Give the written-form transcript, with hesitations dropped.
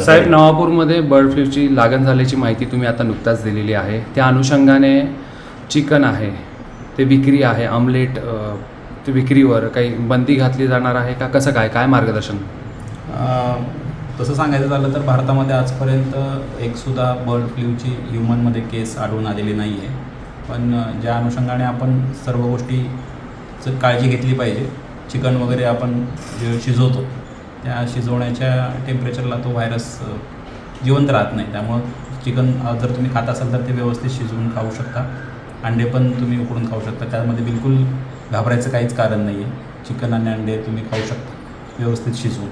साहेब, नवापूरमध्ये bird फ्लूची लागण झाल्याची माहिती तुम्ही आता नुकताच दिलेली आहे. त्या अनुषंगाने चिकन आहे, ते विक्री आहे, आमलेट ते विक्रीवर काही बंदी घातली जाणार आहे का? कसं काय मार्गदर्शन? तसं सांगायचं झालं तर भारतामध्ये आजपर्यंत एकसुद्धा बर्ड फ्लूची ह्युमनमध्ये केस आढळून आलेली नाही आहे. पण ज्या अनुषंगाने आपण सर्व गोष्टीचं काळजी घेतली पाहिजे. चिकन वगैरे आपण जे शिजवतो त्या शिजवण्याच्या टेम्परेचरला तो व्हायरस जिवंत राहत नाही. त्यामुळं चिकन जर तुम्ही खात असाल तर ते व्यवस्थित शिजवून खाऊ शकता. अंडे पण तुम्ही उकडून खाऊ शकता. त्यामध्ये बिलकुल घाबरायचं काहीच कारण नाही आहे. चिकन आणि अंडे तुम्ही खाऊ शकता व्यवस्थित शिजवून.